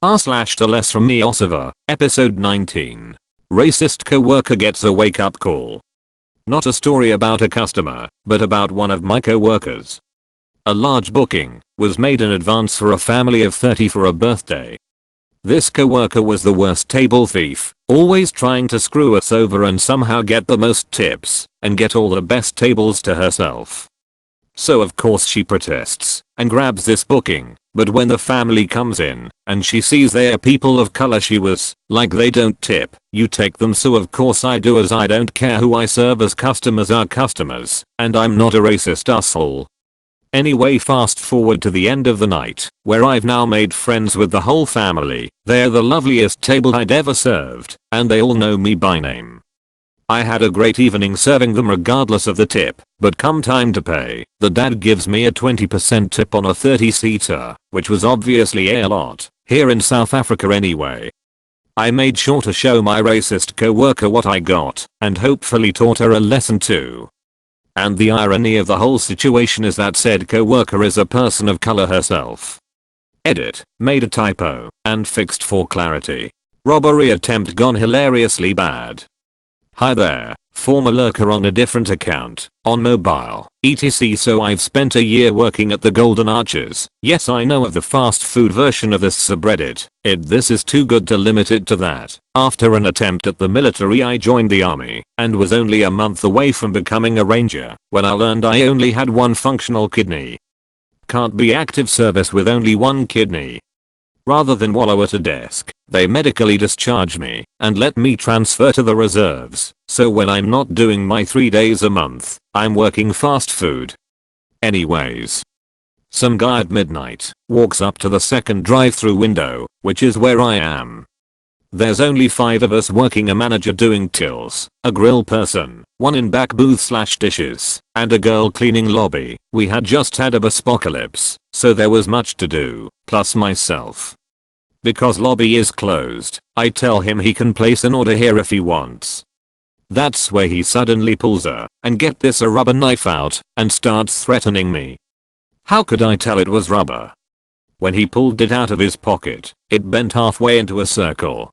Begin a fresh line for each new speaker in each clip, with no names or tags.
TalesFromYourServer, episode 19. Racist coworker gets a wake-up call. Not a story about a customer, but about one of my coworkers. A large booking was made in advance for a family of 30 for a birthday. This coworker was the worst table thief, always trying to screw us over and somehow get the most tips and get all the best tables to herself. So of course she protests and grabs this booking, but when the family comes in and she sees they are people of color, she was like, they don't tip, you take them. So of course I do, as I don't care who I serve, as customers are customers and I'm not a racist asshole. Anyway, fast forward to the end of the night, where I've now made friends with the whole family. They're the loveliest table I'd ever served and they all know me by name. I had a great evening serving them regardless of the tip, but come time to pay, the dad gives me a 20% tip on a 30-seater, which was obviously a lot, here in South Africa anyway. I made sure to show my racist coworker what I got, and hopefully taught her a lesson too. And the irony of the whole situation is that said coworker is a person of color herself. Edit, made a typo, and fixed for clarity. Robbery attempt gone hilariously bad. Hi there, former lurker on a different account, on mobile, etc. So I've spent a year working at the Golden Arches. Yes, I know of the fast food version of this subreddit. This is too good to limit it to that. After an attempt at the military, I joined the army and was only a month away from becoming a ranger when I learned I only had one functional kidney. Can't be active service with only one kidney. Rather than wallow at a desk, they medically discharge me and let me transfer to the reserves, so when I'm not doing my 3 days a month, I'm working fast food. Anyways. Some guy at midnight walks up to the second drive-through window, which is where I am. There's only 5 of us working, a manager doing tills, a grill person, one in back booth / dishes, and a girl cleaning lobby. We had just had a bus-apocalypse, so there was much to do, plus myself. Because lobby is closed, I tell him he can place an order here if he wants. That's where he suddenly pulls and get this, a rubber knife out and starts threatening me. How could I tell it was rubber? When he pulled it out of his pocket, it bent halfway into a circle.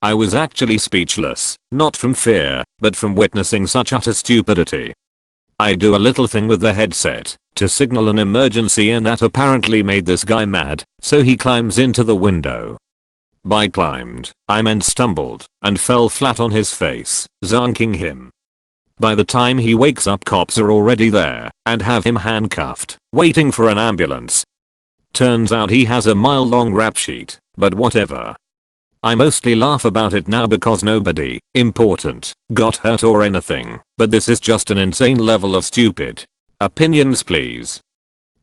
I was actually speechless, not from fear, but from witnessing such utter stupidity. I do a little thing with the headset to signal an emergency, and that apparently made this guy mad, so he climbs into the window. By climbed, I meant stumbled and fell flat on his face, zonking him. By the time he wakes up, cops are already there and have him handcuffed, waiting for an ambulance. Turns out he has a mile-long rap sheet, but whatever. I mostly laugh about it now because nobody important got hurt or anything, but this is just an insane level of stupid. Opinions please.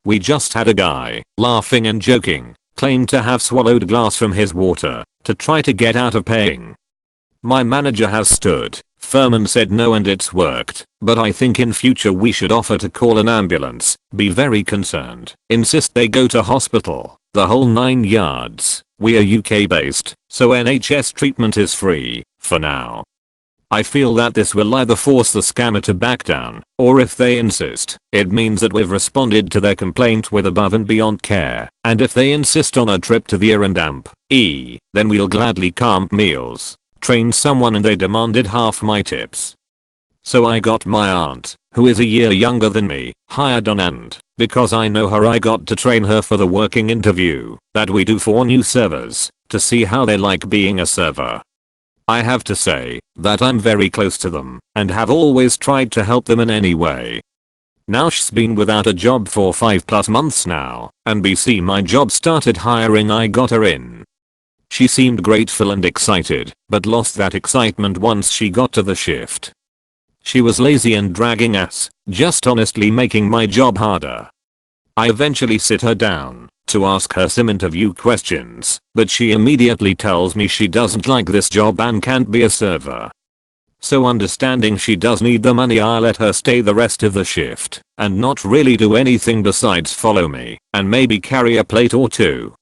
We just had a guy, laughing and joking, claim to have swallowed glass from his water to try to get out of paying. My manager has stood firm and said no, and it's worked, but I think in future we should offer to call an ambulance, be very concerned, insist they go to hospital, the whole 9 yards. We are UK based, so NHS treatment is free, for now. I feel that this will either force the scammer to back down, or if they insist, it means that we've responded to their complaint with above and beyond care, and if they insist on a trip to the Erindamp, then we'll gladly camp meals, train someone, and they demanded half my tips. So I got my aunt, who is a year younger than me, hired on, and because I know her, I got to train her for the working interview that we do for new servers to see how they like being a server. I have to say that I'm very close to them and have always tried to help them in any way. Now she's been without a job for 5+ months now, and BC my job started hiring, I got her in. She seemed grateful and excited, but lost that excitement once she got to the shift. She was lazy and dragging ass, just honestly making my job harder. I eventually sit her down to ask her some interview questions, but she immediately tells me she doesn't like this job and can't be a server. So understanding she does need the money, I let her stay the rest of the shift and not really do anything besides follow me and maybe carry a plate or 2.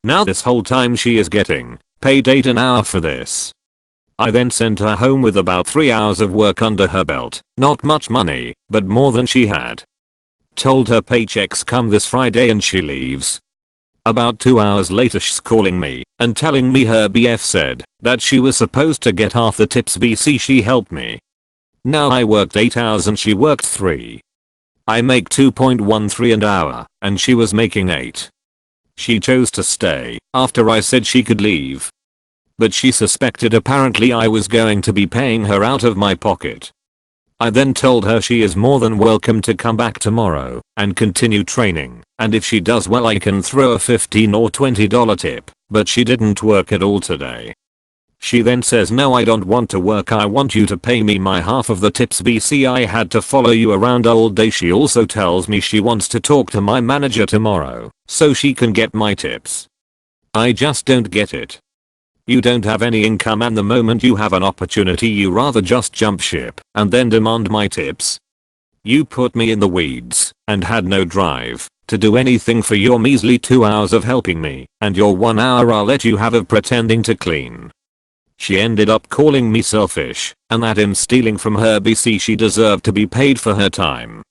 Now this whole time she is getting paid $8 an hour for this. I then sent her home with about 3 hours of work under her belt. Not much money, but more than she had. Told her paychecks come this Friday and she leaves. About 2 hours later she's calling me and telling me her BF said that she was supposed to get half the tips BC she helped me. Now I worked 8 hours and she worked 3. I make 2.13 an hour and she was making 8. She chose to stay after I said she could leave. But she suspected apparently I was going to be paying her out of my pocket. I then told her she is more than welcome to come back tomorrow and continue training, and if she does well I can throw a $15 or $20 tip, but she didn't work at all today. She then says no, I don't want to work, I want you to pay me my half of the tips BC, I had to follow you around all day. She also tells me she wants to talk to my manager tomorrow so she can get my tips. I just don't get it. You don't have any income and the moment you have an opportunity you rather just jump ship and then demand my tips. You put me in the weeds and had no drive to do anything for your measly 2 hours of helping me and your 1 hour I'll let you have of pretending to clean. She ended up calling me selfish and that I'm stealing from her BC, she deserved to be paid for her time.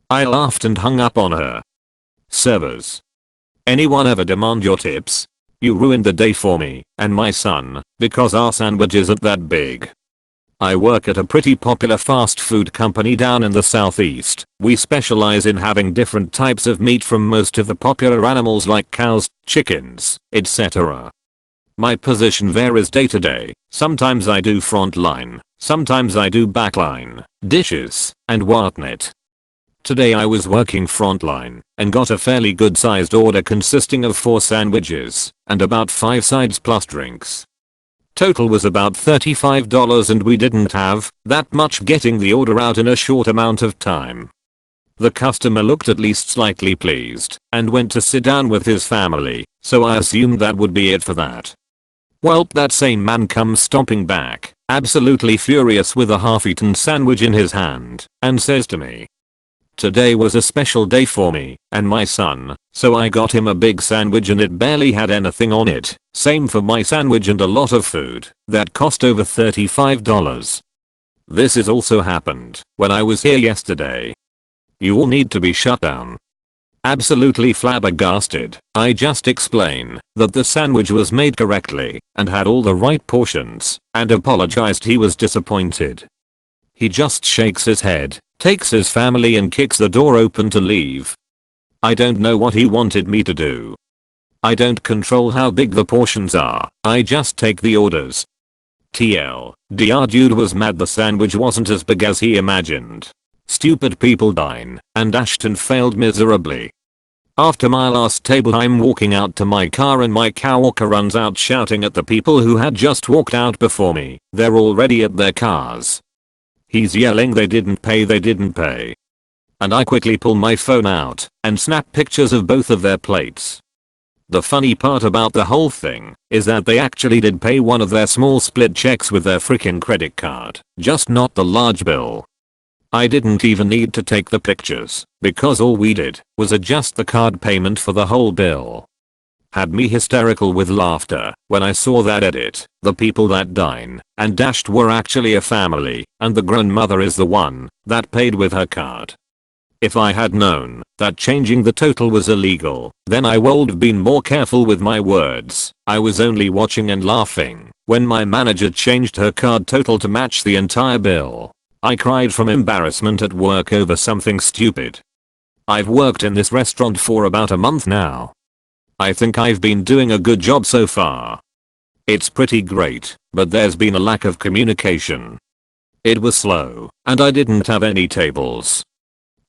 I laughed and hung up on her. Servers. Anyone ever demand your tips? You ruined the day for me and my son because our sandwich isn't that big. I work at a pretty popular fast food company down in the southeast. We specialize in having different types of meat from most of the popular animals like cows, chickens, etc. My position varies day to day. Sometimes I do front line, sometimes I do back line, dishes, and whatnot. Today I was working frontline and got a fairly good sized order consisting of 4 sandwiches and about 5 sides plus drinks. Total was about $35 and we didn't have that much getting the order out in a short amount of time. The customer looked at least slightly pleased and went to sit down with his family, so I assumed that would be it for that. Well, that same man comes stomping back, absolutely furious with a half-eaten sandwich in his hand, and says to me, "Today was a special day for me and my son, so I got him a big sandwich and it barely had anything on it. Same for my sandwich and a lot of food that cost over $35. This has also happened when I was here yesterday. You all need to be shut down." Absolutely flabbergasted, I just explain that the sandwich was made correctly and had all the right portions and apologized he was disappointed. He just shakes his head, takes his family and kicks the door open to leave. I don't know what he wanted me to do. I don't control how big the portions are, I just take the orders. TLDR, dude was mad the sandwich wasn't as big as he imagined. Stupid people. Dine and Ashton failed miserably. After my last table I'm walking out to my car and my coworker runs out shouting at the people who had just walked out before me. They're already at their cars. He's yelling they didn't pay. And I quickly pull my phone out and snap pictures of both of their plates. The funny part about the whole thing is that they actually did pay one of their small split checks with their freaking credit card, just not the large bill. I didn't even need to take the pictures because all we did was adjust the card payment for the whole bill. Had me hysterical with laughter when I saw that edit. The people that dine and dashed were actually a family and the grown mother is the one that paid with her card. If I had known that changing the total was illegal, then I would have been more careful with my words. I was only watching and laughing when my manager changed her card total to match the entire bill. I cried from embarrassment at work over something stupid. I've worked in this restaurant for about a month now. I think I've been doing a good job so far. It's pretty great, but there's been a lack of communication. It was slow, and I didn't have any tables.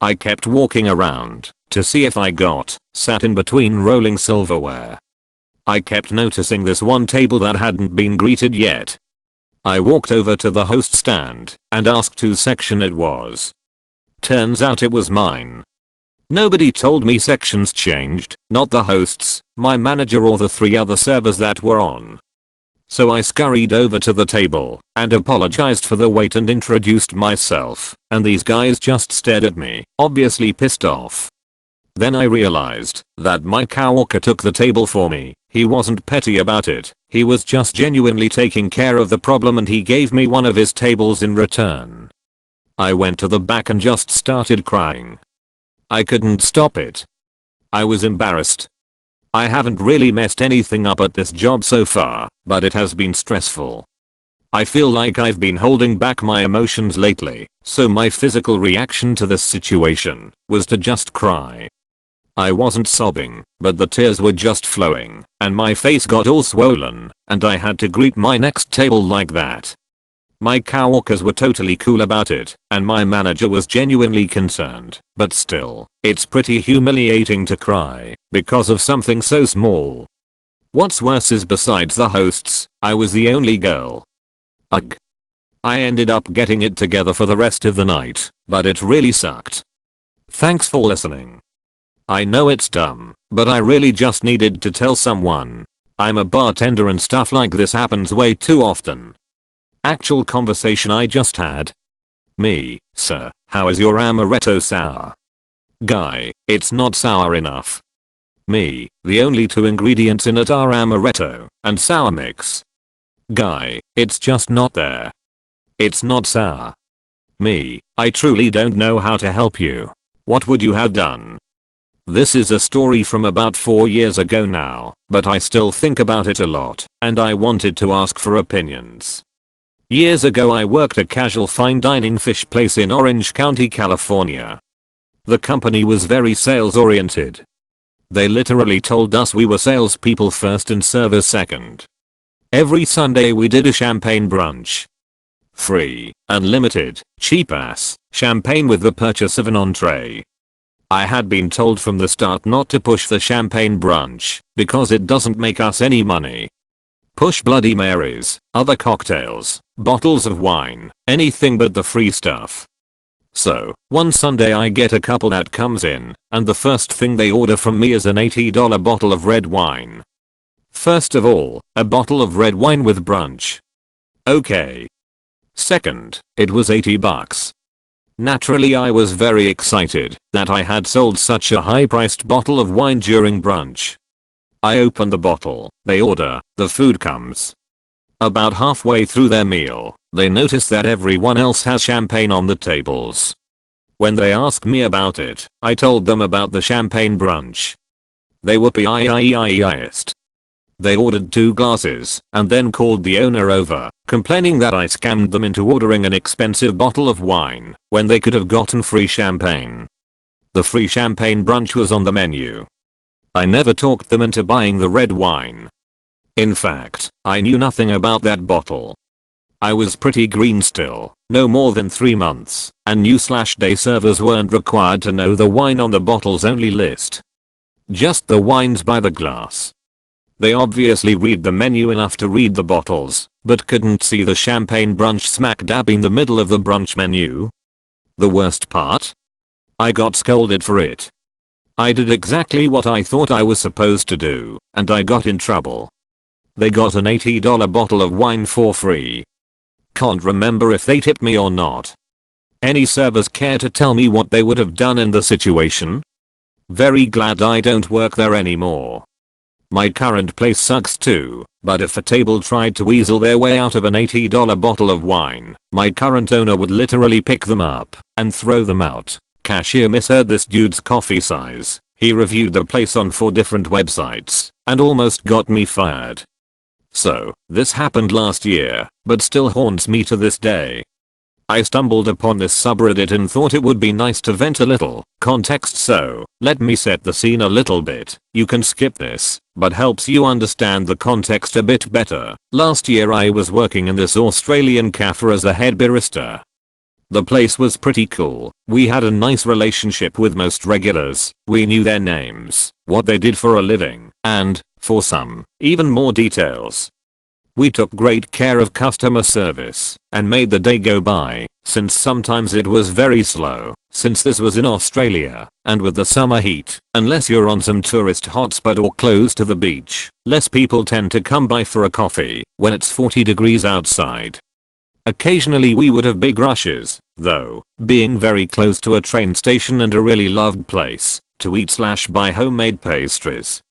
I kept walking around to see if I got sat in between rolling silverware. I kept noticing this one table that hadn't been greeted yet. I walked over to the host stand and asked whose section it was. Turns out it was mine. Nobody told me sections changed, not the hosts, my manager or the 3 other servers that were on. So I scurried over to the table and apologized for the wait and introduced myself, and these guys just stared at me, obviously pissed off. Then I realized that my coworker took the table for me. He wasn't petty about it, he was just genuinely taking care of the problem and he gave me one of his tables in return. I went to the back and just started crying. I couldn't stop it. I was embarrassed. I haven't really messed anything up at this job so far, but it has been stressful. I feel like I've been holding back my emotions lately, so my physical reaction to this situation was to just cry. I wasn't sobbing, but the tears were just flowing, and my face got all swollen, and I had to greet my next table like that. My coworkers were totally cool about it, and my manager was genuinely concerned, but still, it's pretty humiliating to cry because of something so small. What's worse is besides the hosts, I was the only girl. Ugh. I ended up getting it together for the rest of the night, but it really sucked. Thanks for listening. I know it's dumb, but I really just needed to tell someone. I'm a bartender and stuff like this happens way too often. Actual conversation I just had. Me, sir, how is your amaretto sour? Guy, it's not sour enough. Me, the only 2 ingredients in it are amaretto and sour mix. Guy, it's just not there. It's not sour. Me, I truly don't know how to help you. What would you have done? This is a story from about 4 years ago now, but I still think about it a lot, and I wanted to ask for opinions. Years ago I worked a casual fine dining fish place in Orange County, California. The company was very sales oriented. They literally told us we were salespeople first and servers second. Every Sunday we did a champagne brunch. Free, unlimited, cheap ass, champagne with the purchase of an entree. I had been told from the start not to push the champagne brunch, because it doesn't make us any money. Push Bloody Marys, other cocktails, bottles of wine, anything but the free stuff. So, one Sunday I get a couple that comes in, and the first thing they order from me is an $80 bottle of red wine. First of all, a bottle of red wine with brunch. Okay. Second, it was $80. Naturally I was very excited that I had sold such a high-priced bottle of wine during brunch. I open the bottle, they order, the food comes. About halfway through their meal, they notice that everyone else has champagne on the tables. When they asked me about it, I told them about the champagne brunch. They were pissed. They ordered 2 glasses and then called the owner over, complaining that I scammed them into ordering an expensive bottle of wine when they could have gotten free champagne. The free champagne brunch was on the menu. I never talked them into buying the red wine. In fact, I knew nothing about that bottle. I was pretty green still, no more than 3 months, and new/day servers weren't required to know the wine on the bottle's only list. Just the wines by the glass. They obviously read the menu enough to read the bottles, but couldn't see the champagne brunch smack dab in the middle of the brunch menu. The worst part? I got scolded for it. I did exactly what I thought I was supposed to do, and I got in trouble. They got an $80 bottle of wine for free. Can't remember if they tipped me or not. Any servers care to tell me what they would have done in the situation? Very glad I don't work there anymore. My current place sucks too, but if a table tried to weasel their way out of an $80 bottle of wine, my current owner would literally pick them up and throw them out. Cashier misheard this dude's coffee size. He reviewed the place on 4 different websites and almost got me fired. So, this happened last year, but still haunts me to this day. I stumbled upon this subreddit and thought it would be nice to vent a little context, so let me set the scene a little bit. You can skip this, but helps you understand the context a bit better. Last year I was working in this Australian cafe as a head barista. The place was pretty cool. We had a nice relationship with most regulars. We knew their names, what they did for a living, and, for some, even more details. We took great care of customer service and made the day go by, since sometimes it was very slow, since this was in Australia, and with the summer heat, unless you're on some tourist hotspot or close to the beach, less people tend to come by for a coffee when it's 40 degrees outside. Occasionally we would have big rushes, though, being very close to a train station and a really loved place to eat/buy homemade pastries.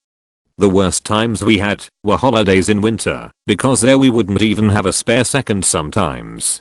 The worst times we had were holidays in winter, because there we wouldn't even have a spare second sometimes.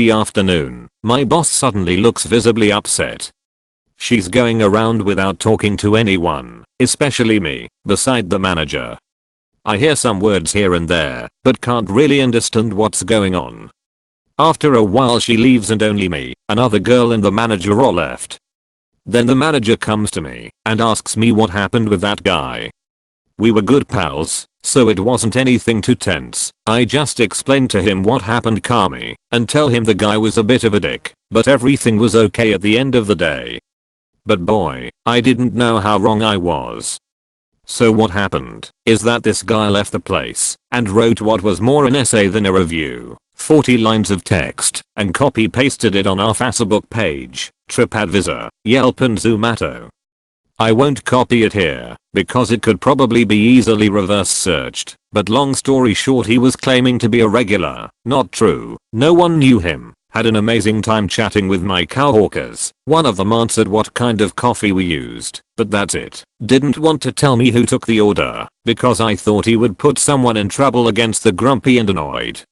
the afternoon, my boss suddenly looks visibly upset. She's going around without talking to anyone, especially me, beside the manager. I hear some words here and there, but can't really understand what's going on. After a while she leaves and only me, another girl and the manager are left. Then the manager comes to me and asks me what happened with that guy. We were good pals, so it wasn't anything too tense. I just explained to him what happened calmly and tell him the guy was a bit of a dick, but everything was okay at the end of the day. But boy, I didn't know how wrong I was. So what happened is that this guy left the place and wrote what was more an essay than a review, 40 lines of text, and copy pasted it on our Facebook page, TripAdvisor, Yelp and Zomato. I won't copy it here because it could probably be easily reverse searched, but long story short, he was claiming to be a regular. Not true. No one knew him. Had an amazing time chatting with my coworkers. One of them answered what kind of coffee we used, but that's it. Didn't want to tell me who took the order because I thought he would put someone in trouble against the grumpy and annoyed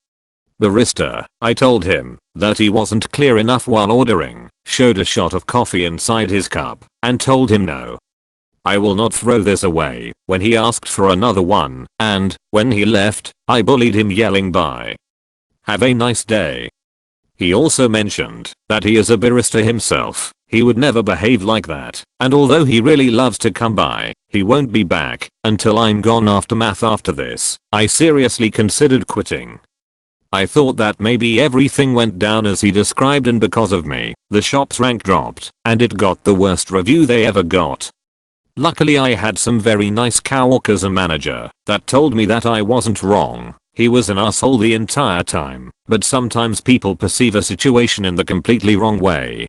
barista. I told him that he wasn't clear enough while ordering, showed a shot of coffee inside his cup, and told him no. I will not throw this away when he asked for another one, and when he left, I bullied him yelling bye. Have a nice day. He also mentioned that he is a barista himself He would never behave like that, and although he really loves to come by, he won't be back until I'm gone. Aftermath. After this, I seriously considered quitting. I thought that maybe everything went down as he described, and because of me, the shop's rank dropped and it got the worst review they ever got. Luckily I had some very nice coworkers and manager that told me that I wasn't wrong. He was an asshole the entire time, but sometimes people perceive a situation in the completely wrong way.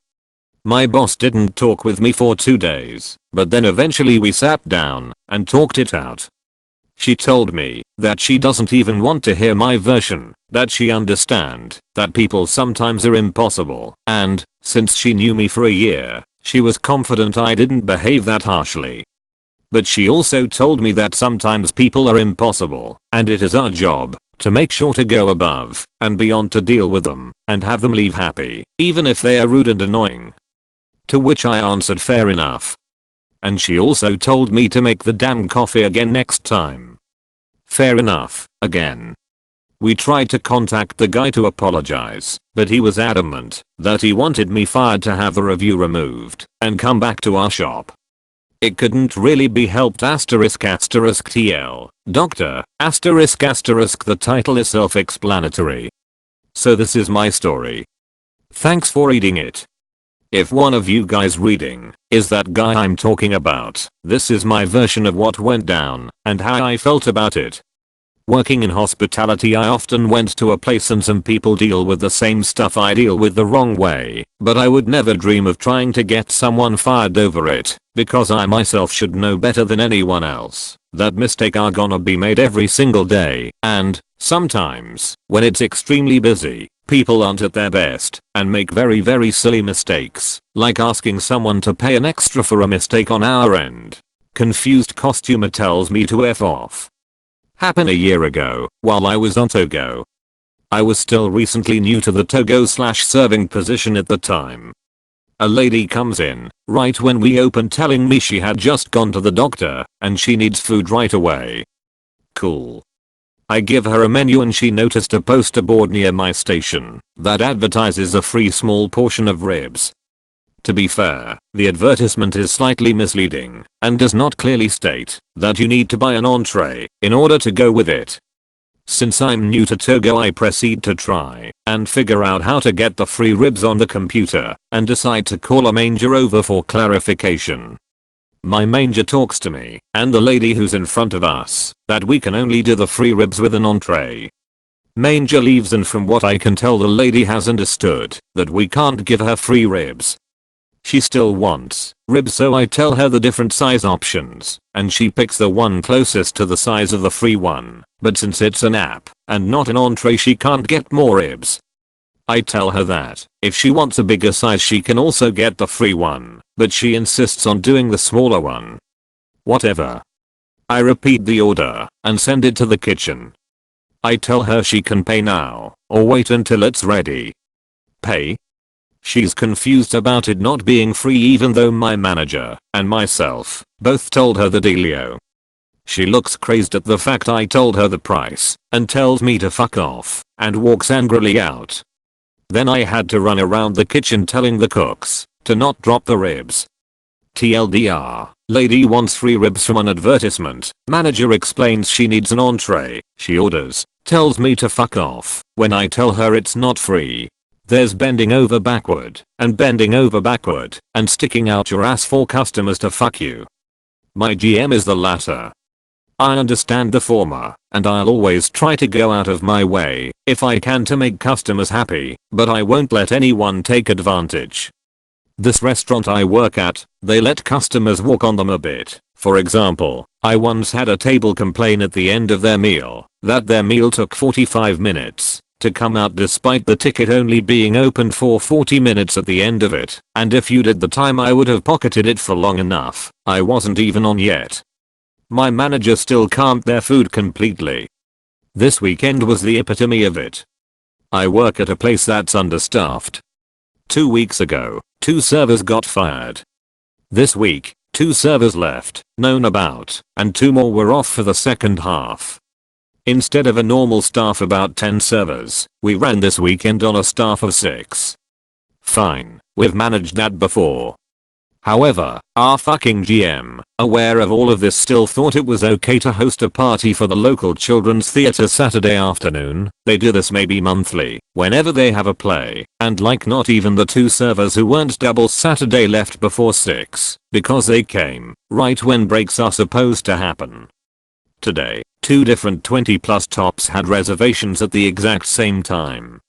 My boss didn't talk with me for 2 days, but then eventually we sat down and talked it out. She told me that she doesn't even want to hear my version, that she understand that people sometimes are impossible, and since she knew me for a year, she was confident I didn't behave that harshly. But she also told me that sometimes people are impossible, and it is our job to make sure to go above and beyond to deal with them and have them leave happy, even if they are rude and annoying. To which I answered fair enough. And she also told me to make the damn coffee again next time. Fair enough, again. We tried to contact the guy to apologize, but he was adamant that he wanted me fired to have the review removed and come back to our shop. It couldn't really be helped. **TL. Doctor, ***. The title is self-explanatory. So this is my story. Thanks for reading it. If one of you guys reading is that guy I'm talking about, this is my version of what went down and how I felt about it. Working in hospitality, I often went to a place and some people deal with the same stuff I deal with the wrong way, but I would never dream of trying to get someone fired over it, because I myself should know better than anyone else that mistakes are gonna be made every single day, and sometimes, when it's extremely busy, people aren't at their best and make very silly mistakes, like asking someone to pay an extra for a mistake on our end. Confused costumer tells me to F off. Happened a year ago while I was on Togo. I was still recently new to the Togo/serving position at the time. A lady comes in right when we open telling me she had just gone to the doctor and she needs food right away. Cool. I give her a menu and she noticed a poster board near my station that advertises a free small portion of ribs. To be fair, the advertisement is slightly misleading and does not clearly state that you need to buy an entree in order to go with it. Since I'm new to Togo, I proceed to try and figure out how to get the free ribs on the computer and decide to call a manger over for clarification. My manger talks to me and the lady who's in front of us that we can only do the free ribs with an entree. Manger leaves, and from what I can tell, the lady has understood that we can't give her free ribs. She still wants ribs, so I tell her the different size options and she picks the one closest to the size of the free one, but since it's an app and not an entree, she can't get more ribs. I tell her that if she wants a bigger size she can also get the free one, but she insists on doing the smaller one. Whatever. I repeat the order and send it to the kitchen. I tell her she can pay now or wait until it's ready. Pay? She's confused about it not being free, even though my manager and myself both told her the dealio. She looks crazed at the fact I told her the price and tells me to fuck off and walks angrily out. Then I had to run around the kitchen telling the cooks to not drop the ribs. TLDR, lady wants free ribs from an advertisement. Manager explains she needs an entree. She orders, tells me to fuck off when I tell her it's not free. There's bending over backward and sticking out your ass for customers to fuck you. My GM is the latter. I understand the former, and I'll always try to go out of my way if I can to make customers happy, but I won't let anyone take advantage. This restaurant I work at, they let customers walk on them a bit. For example, I once had a table complain at the end of their meal that their meal took 45 minutes to come out despite the ticket only being opened for 40 minutes at the end of it, and if you did the time I would have pocketed it for long enough. I wasn't even on yet. My manager still can't their food completely. This weekend was the epitome of it. I work at a place that's understaffed. 2 weeks ago, 2 servers got fired. This week, 2 servers left, known about, and 2 more were off for the second half. Instead of a normal staff about 10 servers, we ran this weekend on a staff of 6. Fine, we've managed that before. However, our fucking GM, aware of all of this, still thought it was okay to host a party for the local children's theater Saturday afternoon. They do this maybe monthly, whenever they have a play, and like not even the 2 servers who weren't double Saturday left before 6, because they came right when breaks are supposed to happen. Today, 2 different 20+ tops had reservations at the exact same time.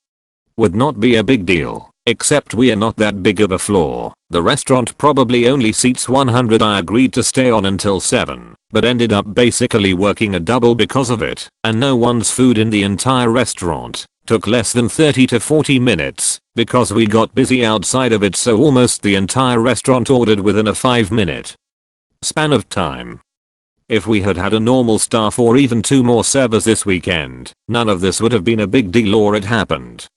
Would not be a big deal. Except we are not that big of a floor. The restaurant probably only seats 100. I agreed to stay on until 7, but ended up basically working a double because of it, and no one's food in the entire restaurant took less than 30 to 40 minutes because we got busy outside of it, so almost the entire restaurant ordered within a 5-minute span of time. If we had had a normal staff or even 2 more servers this weekend, none of this would have been a big deal, or it happened.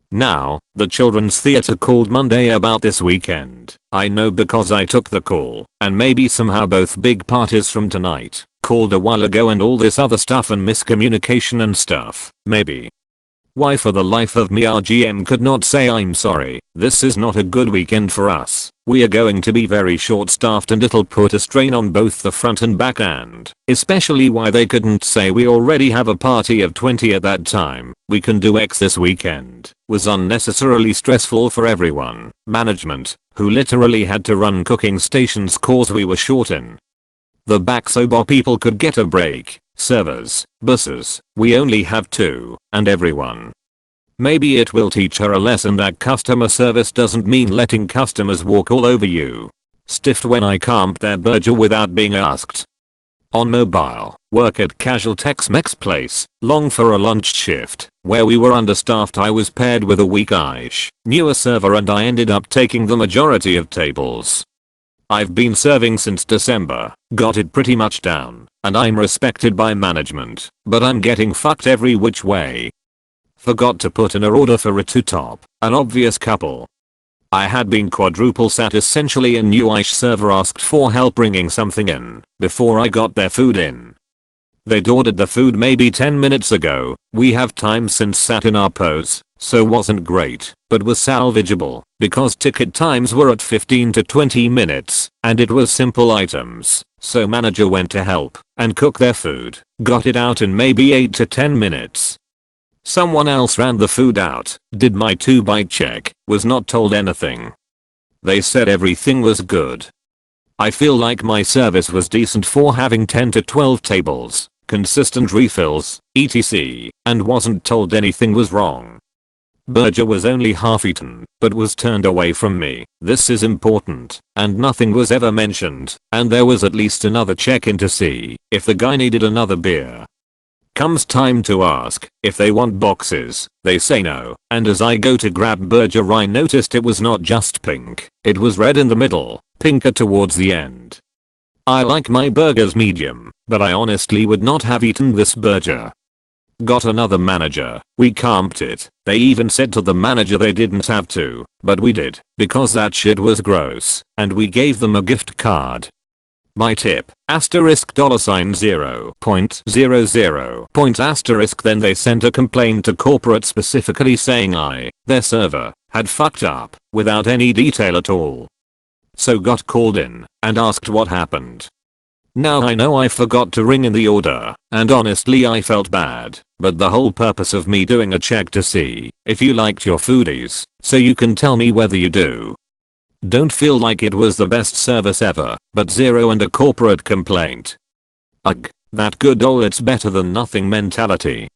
Now, the children's theater called Monday about this weekend. I know because I took the call, and maybe somehow both big parties from tonight called a while ago and all this other stuff and miscommunication and stuff, maybe. Why for the life of me our GM could not say I'm sorry, this is not a good weekend for us. We are going to be very short staffed and it'll put a strain on both the front and back end. Especially why they couldn't say we already have a party of 20 at that time, we can do X this weekend, was unnecessarily stressful for everyone. Management, who literally had to run cooking stations cause we were short in the back so people could get a break. Servers, buses, we only have 2, and everyone. Maybe it will teach her a lesson that customer service doesn't mean letting customers walk all over you. Stiffed when I camped their burger without being asked. On mobile, work at Casual Tex-Mex place, long for a lunch shift, where we were understaffed. I was paired with a weak-ish, newer server and I ended up taking the majority of tables. I've been serving since December, got it pretty much down, and I'm respected by management, but I'm getting fucked every which way. Forgot to put in an order for a 2-top, an obvious couple. I had been quadruple sat essentially, a new-ish server asked for help bringing something in before I got their food in. They'd ordered the food maybe 10 minutes ago. We have time since sat in our pose, so wasn't great, but was salvageable because ticket times were at 15 to 20 minutes and it was simple items, so manager went to help and cook their food, got it out in maybe 8 to 10 minutes. Someone else ran the food out, did my 2-bite check, was not told anything. They said everything was good. I feel like my service was decent for having 10 to 12 tables, consistent refills, etc., and wasn't told anything was wrong. Burger was only half eaten, but was turned away from me. This is important, and nothing was ever mentioned, and there was at least another check-in to see if the guy needed another beer. Comes time to ask if they want boxes, they say no, and as I go to grab burger I noticed it was not just pink, it was red in the middle, pinker towards the end. I like my burgers medium, but I honestly would not have eaten this burger. Got another manager, we camped it. They even said to the manager they didn't have to, but we did, because that shit was gross, and we gave them a gift card. My tip, asterisk $0.00 point asterisk. Then they sent a complaint to corporate specifically saying their server, had fucked up, without any detail at all. So got called in, and asked what happened. Now I know I forgot to ring in the order, and honestly I felt bad, but the whole purpose of me doing a check to see if you liked your foodies, so you can tell me whether you do. Don't feel like it was the best service ever, but 0 and a corporate complaint. Ugh, that good old it's better than nothing mentality.